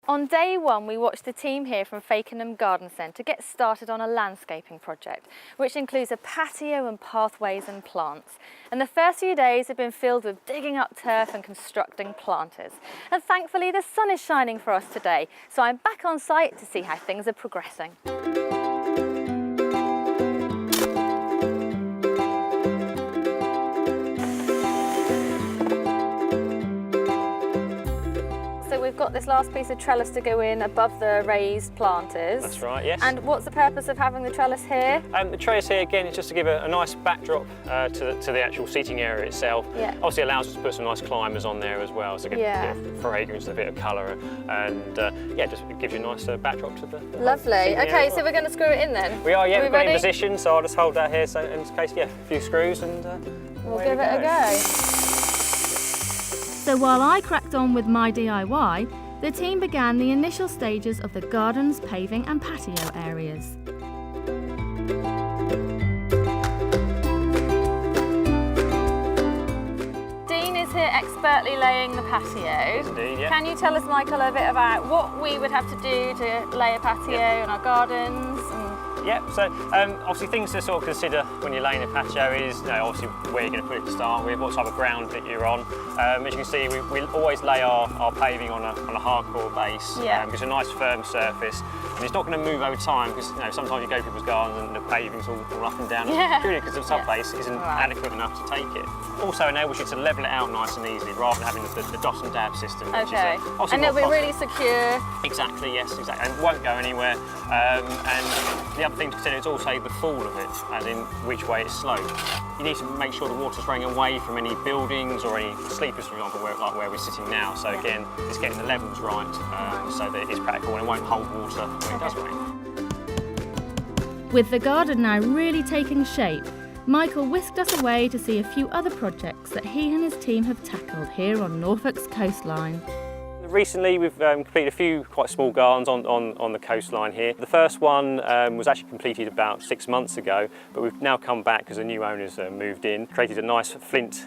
On day one, we watched the team here from Fakenham Garden Centre get started on a landscaping project, which includes a patio and pathways and plants. And the first few days have been filled with digging up turf and constructing planters. And thankfully, the sun is shining for us today, so I'm back on site to see how things are progressing. We've got this last piece of trellis to go in above the raised planters. That's right, yes. And what's the purpose of having the trellis here? The trellis here again is just to give a nice backdrop to the actual seating area itself. Yeah. Obviously allows us to put some nice climbers on there as well, so get fragrance and a bit of colour, and yeah, just gives you a nice backdrop to the Lovely. Okay, so we're going to screw it in then. We are, yeah. We've got it in ready? position, so I'll just hold that here. So in this case, yeah, a few screws and we'll give it a go. So while I cracked on with my DIY, the team began the initial stages of the garden's paving and patio areas. Dean is here expertly laying the patio. Yes, indeed, yeah. Can you tell us, Michael, a bit about what we would have to do to lay a patio in our gardens? Yeah, so obviously things to sort of consider when you're laying a patio is, obviously where you're going to put it to start with, what type of ground that you're on. As you can see, we always lay our paving on a hardcore base, it's a nice firm surface, and it's not going to move over time because sometimes you go to people's gardens and the paving's all up and down, purely because the subbase isn't adequate enough to take it. Also enables you to level it out nice and easily rather than having the dot and dab system. Which is, and it'll be really secure. Exactly, yes, exactly, and it won't go anywhere. And the other thing to consider is also the fall of it, as in which way it's sloped. You need to make sure the water's running away from any buildings or any sleepers, for example, like where we're sitting now. So again, it's getting the levels right so that it's practical and it won't hold water when it does rain. With the garden now really taking shape, Michael whisked us away to see a few other projects that he and his team have tackled here on Norfolk's coastline. Recently we've completed a few quite small gardens on the coastline here. The first one was actually completed about 6 months ago, but we've now come back because the new owners moved in, created a nice flint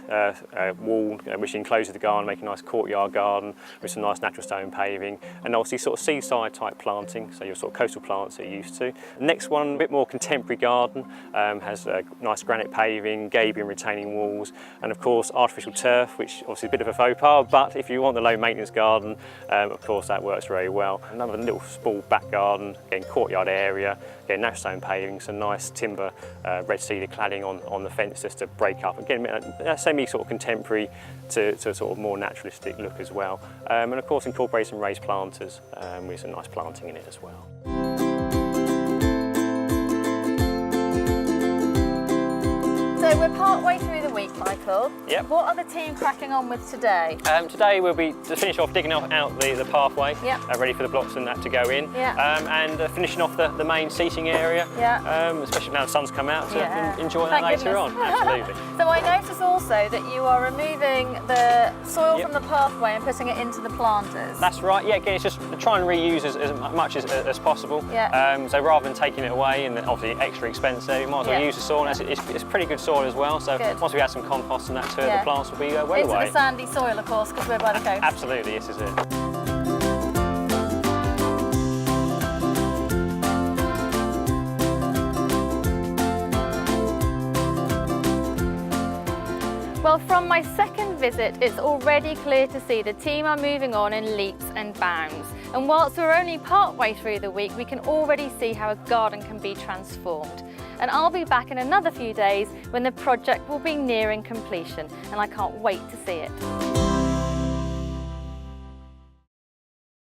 wall which encloses the garden, making a nice courtyard garden with some nice natural stone paving, and obviously sort of seaside type planting, so your sort of coastal plants that you're used to. The next one, a bit more contemporary garden, has nice granite paving, gabion retaining walls, and of course artificial turf, which obviously is a bit of a faux pas, but if you want the low maintenance garden, of course that works very well. Another little small back garden, again courtyard area, again natural stone paving, some nice timber red cedar cladding on the fence just to break up. Again, semi sort of contemporary to a sort of more naturalistic look as well. And of course incorporate some raised planters with some nice planting in it as well. So we're part way through the week, Michael. Yep. What are the team cracking on with today? Today we'll be to finish off digging out the pathway, ready for the blocks and that to go in, and finishing off the main seating area, especially now the sun's come out, to enjoy that later on. Absolutely. So I notice also that you are removing the soil from the pathway and putting it into the planters. That's right, yeah, again, it's just try and reuse as much as possible. So rather than taking it away and obviously extra expensive, you might as well use the soil. It's pretty good soil as well, so once we add some compost and that to it, the plants will be well away. Into the sandy soil, of course, because we're by the coast. Absolutely, this is it. Well, from my second visit, it's already clear to see the team are moving on in leaps and bounds. And whilst we're only part way through the week, we can already see how a garden can be transformed. And I'll be back in another few days when the project will be nearing completion, and I can't wait to see it.